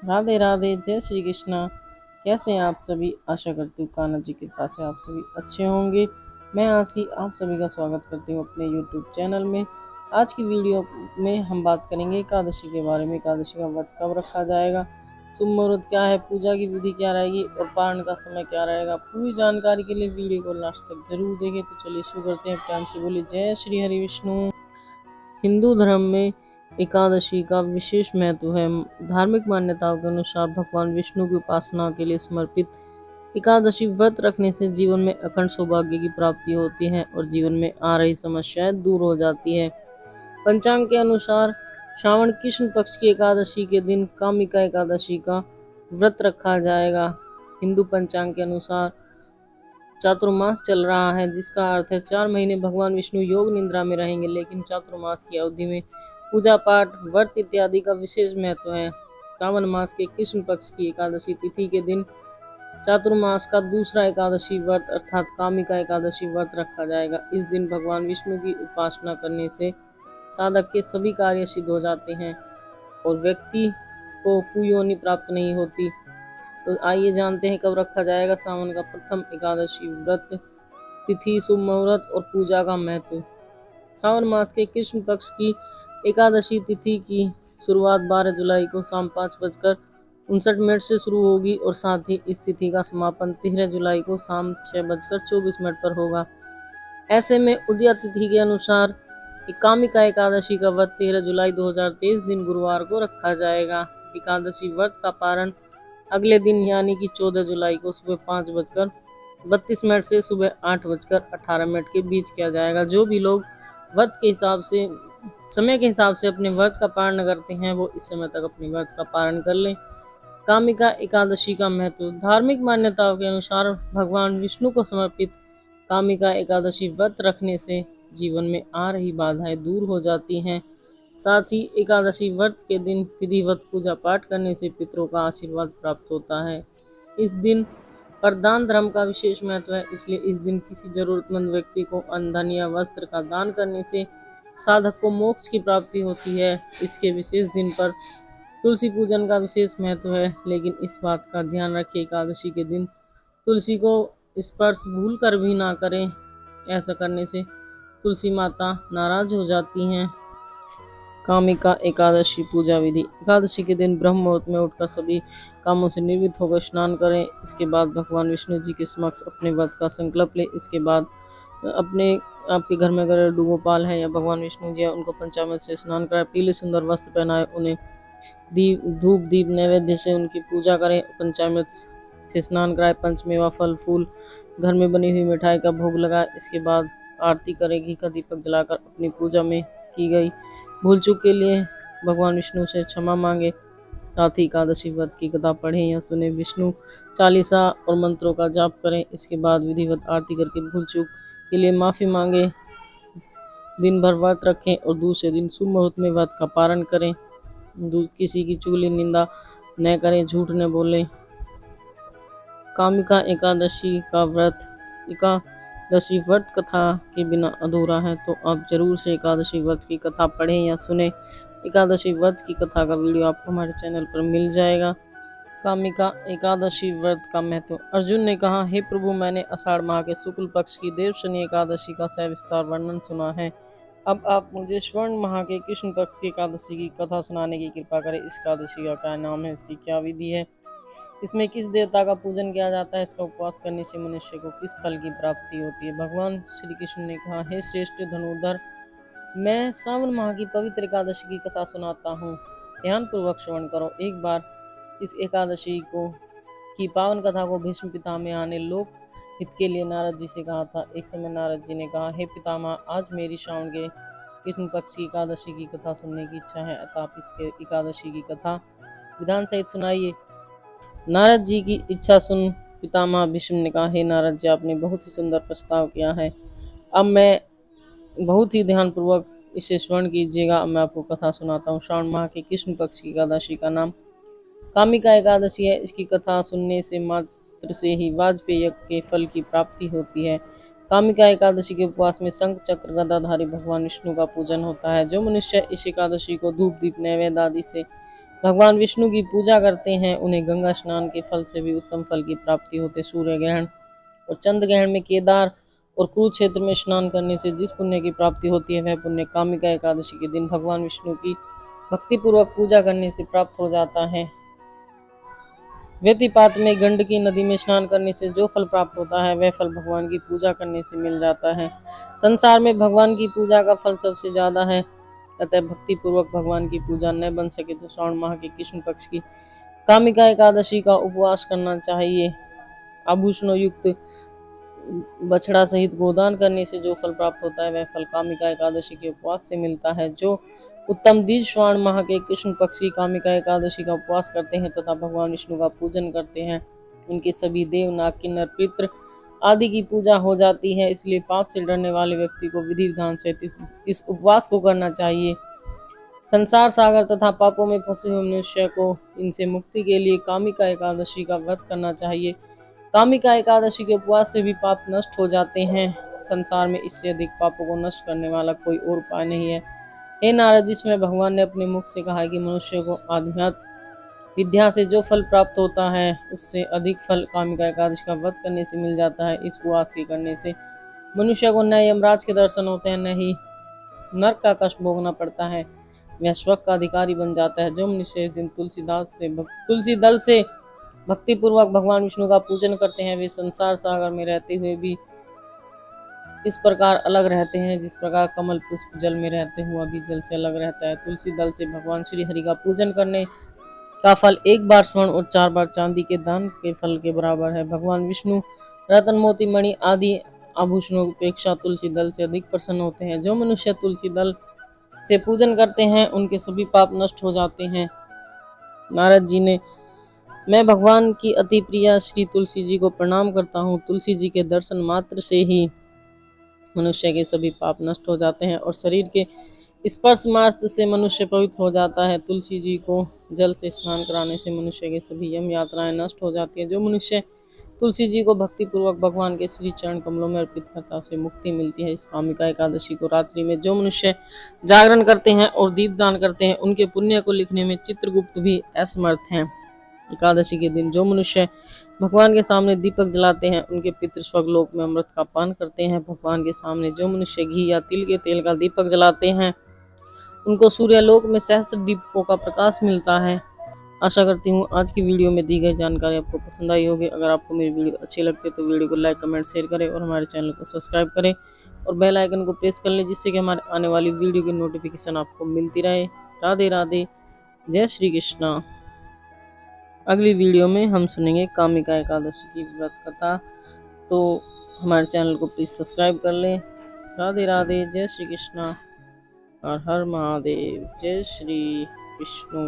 राधे राधे, जय श्री कृष्णा। कैसे हैं आप सभी? आशा करती हूँ कान्हा जी की कृपा से आप सभी अच्छे होंगे। मैं आशी आप सभी का स्वागत करती हूँ अपने यूट्यूब चैनल में। आज की वीडियो में हम बात करेंगे एकादशी के बारे में। एकादशी का व्रत कब रखा जाएगा, शुभ मुहूर्त क्या है, पूजा की विधि क्या रहेगी और पारण का समय क्या रहेगा। पूरी जानकारी के लिए वीडियो को लास्ट तक जरूर देखें। तो चलिए शुरू करते हैं। प्यार से बोलिए जय श्री हरि विष्णु। हिंदू धर्म में एकादशी का विशेष महत्व है। धार्मिक मान्यताओं के अनुसार भगवान विष्णु की उपासना के लिए समर्पित एकादशी व्रत रखने से जीवन में अखंड सौभाग्य की प्राप्ति होती है और जीवन में आ रही समस्याएं दूर हो जाती है। पंचांग के अनुसार श्रावण कृष्ण पक्ष की एकादशी के दिन कामिका एकादशी का व्रत रखा जाएगा। हिंदू पंचांग के अनुसार चातुर्मास चल रहा है, जिसका अर्थ है 4 महीने भगवान विष्णु योग निद्रा में रहेंगे। लेकिन चातुर्मास की अवधि में पूजा पाठ, व्रत इत्यादि का विशेष महत्व है। सावन मास के कृष्ण पक्ष की एकादशी तिथि के दिन चातुर्मास का दूसरा एकादशी व्रत अर्थात कामिका एकादशी व्रत रखा जाएगा। इस दिन भगवान विष्णु की उपासना करने से साधक के सभी कार्य सिद्ध हो जाते हैं और व्यक्ति को कुयोनि प्राप्त नहीं होती। तो आइए जानते हैं कब रखा जाएगा सावन का प्रथम एकादशी व्रत, तिथि, शुभ मुहूर्त और पूजा का महत्व। श्रावण मास के कृष्ण पक्ष की एकादशी तिथि की शुरुआत 12 जुलाई को शाम 5:59 से शुरू होगी और साथ ही इस तिथि का समापन 13 जुलाई को शाम 6:24 पर होगा। ऐसे में उदया तिथि के अनुसार कामिका एकादशी का व्रत 13 जुलाई 2023 दिन गुरुवार को रखा जाएगा। एकादशी व्रत का पारण अगले दिन यानी कि 14 जुलाई को सुबह 5:32 से सुबह 8:18 के बीच किया जाएगा। जो भी लोग व्रत के हिसाब से समय के हिसाब से अपने व्रत का पारण करते हैं वो इस समय तक अपने व्रत का पारण कर लें। कामिका एकादशी का महत्व। धार्मिक मान्यताओं के अनुसार भगवान विष्णु को समर्पित कामिका एकादशी व्रत रखने से जीवन में आ रही बाधाएं दूर हो जाती हैं। साथ ही एकादशी व्रत के दिन विधिवत पूजा पाठ करने से पितरों का आशीर्वाद प्राप्त होता है। इस दिन पर दान धर्म का विशेष महत्व है, इसलिए इस दिन किसी जरूरतमंद व्यक्ति को अन्न, धन या वस्त्र का दान करने से साधक को मोक्ष की प्राप्ति होती है। इसके विशेष दिन पर तुलसी पूजन का विशेष महत्व है, लेकिन इस बात का ध्यान रखिए एकादशी के दिन तुलसी को स्पर्श भूल कर भी ना करें। ऐसा करने से तुलसी माता नाराज हो जाती हैं। कामिका एकादशी पूजा विधि। एकादशी के दिन ब्रह्म मुहूर्त में उठकर सभी कामों से निवृत्त होकर स्नान करें। इसके बाद भगवान विष्णु जी के समक्ष अपने व्रत का संकल्प लें। इसके बाद अपने आपके घर में अगर गोपाल है या भगवान विष्णु जी है उनको पंचामृत से स्नान कराएं, पीले सुंदर वस्त्र पहनाएं, उन्हें धूप दीप नैवेद्य से उनकी पूजा करें, पंचामृत से स्नान कराएं, पंचमेवा फल फूल घर में बनी हुई मिठाई का भोग लगाएं। इसके बाद आरती करें, घी का दीपक जलाकर अपनी पूजा में की गई भूल चूक के लिए भगवान विष्णु से क्षमा मांगे। साथ ही एकादशी व्रत की कथा पढ़ें या सुने, विष्णु चालीसा और मंत्रों का जाप करें। इसके बाद विधिवत आरती करके भूल चूक के लिए माफ़ी मांगे। दिन भर व्रत रखें और दूसरे दिन शुभ मुहूर्त में व्रत का पारण करें। किसी की चुगली निंदा न करें, झूठ न बोलें। कामिका एकादशी का व्रत। एकादशी व्रत कथा के बिना अधूरा है, तो आप जरूर से एकादशी व्रत की कथा पढ़ें या सुने। एकादशी व्रत की कथा का वीडियो आपको हमारे चैनल पर मिल जाएगा। कामिका एकादशी व्रत का महत्व। अर्जुन ने कहा, हे प्रभु, मैंने आषाढ़ माह के शुक्ल पक्ष की देवशनी एकादशी का सविस्तार वर्णन सुना है। अब आप मुझे स्वर्ण माह के कृष्ण पक्ष की एकादशी की कथा सुनाने की कृपा करें। इस एकादशी का क्या नाम है, इसकी क्या विधि है, इसमें किस देवता का पूजन किया जाता है, इसका उपवास करने से मनुष्य को किस फल की प्राप्ति होती है। भगवान श्री कृष्ण ने कहा, हे श्रेष्ठ धनुर्धर, मैं श्रावण माह की पवित्र एकादशी की कथा सुनाता हूँ, ध्यान पूर्वक श्रवण करो। एक बार इस एकादशी को की पावन कथा को भीष्म पितामह ने लोक हित के लिए नारद जी से कहा था। एक समय नारद जी ने कहा, हे पितामह, आज मेरी श्रावण के कृष्ण पक्ष की एकादशी की कथा सुनने की इच्छा है, अतः आप इसके एकादशी की कथा विधान सहित सुनाइए। नारद जी की इच्छा सुन पितामह भीष्म ने कहा, हे नारद जी, आपने बहुत ही सुंदर प्रस्ताव किया है। अब मैं बहुत ही ध्यानपूर्वक इसे श्रवण कीजिएगा। अब मैं आपको कथा सुनाता हूँ। श्रावण माह के कृष्ण पक्ष की एकादशी का नाम कामिका एकादशी है। इसकी कथा सुनने से मात्र से ही वाजपेय यज्ञ के फल की प्राप्ति होती है। कामिका एकादशी के उपवास में शंख चक्र गदाधारी भगवान विष्णु का पूजन होता है। जो मनुष्य इस एकादशी को धूप दीप नैवेद्य आदि से भगवान विष्णु की पूजा करते हैं उन्हें गंगा स्नान के फल से भी उत्तम फल की प्राप्ति होती है। सूर्य ग्रहण और चंद्र ग्रहण में केदार और कुरुक्षेत्र में स्नान करने से जिस पुण्य की प्राप्ति होती है वह पुण्य कामिका एकादशी के दिन भगवान विष्णु की भक्तिपूर्वक पूजा करने से प्राप्त हो जाता है। व्यतिपात में गंडकी नदी में स्नान करने से जो फल प्राप्त होता है वह फल भगवान की पूजा करने से मिल जाता है। संसार में भगवान की पूजा का फल सबसे ज्यादा है, अतः भक्ति पूर्वक भगवान की पूजा न बन सके तो श्रावण माह के कृष्ण पक्ष की कामिका एकादशी का उपवास करना चाहिए। आभूषणों युक्त बछड़ा सहित गोदान करने से जो फल प्राप्त होता है वह फल कामिका एकादशी के उपवास से मिलता है। जो उत्तम द्विज श्रावण माह के कृष्ण पक्ष की कामिका एकादशी का उपवास करते हैं तथा भगवान विष्णु का पूजन करते हैं, उनके सभी देव नाग किन्नर पितृ आदि की पूजा हो जाती है। इसलिए पाप से डरने वाले व्यक्ति को विधि विधान से इस उपवास को करना चाहिए। संसार सागर तथा पापों में फंसे हुए मनुष्य को इनसे मुक्ति के लिए कामिका एकादशी का व्रत करना चाहिए। कामिका एकादशी के उपवास से भी पाप नष्ट हो जाते हैं। संसार में इससे अधिक पापों को नष्ट करने वाला कोई और उपाय नहीं है। हे नारद, जिसमें भगवान ने अपने मुख से कहा कि मनुष्य को आध्यात्म विद्या से जो फल प्राप्त होता है उससे अधिक फल कामिका एकादशी का व्रत करने से मिल जाता है। इस उपवास के करने से मनुष्य को न यमराज के दर्शन होते हैं न ही नरक का कष्ट भोगना पड़ता है, वह स्वर्ग का अधिकारी बन जाता है। जो मनुष्य इस दिन तुलसी दल से भक्ति पूर्वक भगवान विष्णु का पूजन करते हैं वे संसार सागर में रहते हुए भी इस प्रकार अलग रहते हैं जिस प्रकार कमल पुष्प जल में रहते हुआ भी जल से अलग रहता है। तुलसी दल से भगवान श्री हरि का पूजन करने का फल एक बार स्वर्ण और 4 बार चांदी के दान के फल के बराबर है। भगवान विष्णु रतन मोती मणि आदि आभूषणों की अपेक्षा तुलसी दल से अधिक प्रसन्न होते हैं। जो मनुष्य तुलसी दल से पूजन करते हैं उनके सभी पाप नष्ट हो जाते हैं। नारद जी ने मैं भगवान की अति प्रिया श्री तुलसी जी को प्रणाम करता हूँ। तुलसी जी के दर्शन मात्र से ही मनुष्य के सभी पाप नष्ट हो जाते हैं और शरीर के स्पर्श मात्र से मनुष्य पवित्र हो जाता है। तुलसी जी को जल से स्नान कराने से मनुष्य के सभी यम यात्राएं नष्ट हो जाती हैं। जो मनुष्य तुलसी जी को भक्ति पूर्वक भगवान के श्री चरण कमलों में अर्पित करता है उसे मुक्ति मिलती है। इस कामिका एकादशी को रात्रि में जो मनुष्य जागरण करते हैं और दीपदान करते हैं उनके पुण्य को लिखने में चित्रगुप्त भी असमर्थ हैं। एकादशी के दिन जो मनुष्य भगवान के सामने दीपक जलाते हैं उनके पितृ स्वर्गलोक में अमृत का पान करते हैं। भगवान के सामने जो मनुष्य घी या तिल के तेल का दीपक जलाते हैं उनको सूर्यलोक में सहस्त्र दीपकों का प्रकाश मिलता है। आशा करती हूँ आज की वीडियो में दी गई जानकारी आपको पसंद आई होगी। अगर आपको मेरी वीडियो अच्छी लगती है तो वीडियो को लाइक कमेंट शेयर करें और हमारे चैनल को सब्सक्राइब करें और बेल आइकन को प्रेस कर लें जिससे कि हमारे आने वाली वीडियो की नोटिफिकेशन आपको मिलती रहे। राधे राधे, जय श्री कृष्णा। अगली वीडियो में हम सुनेंगे कामिका एकादशी की व्रत कथा, तो हमारे चैनल को प्लीज़ सब्सक्राइब कर लें। राधे राधे, जय श्री कृष्णा, हर हर महादेव, जय श्री विष्णु।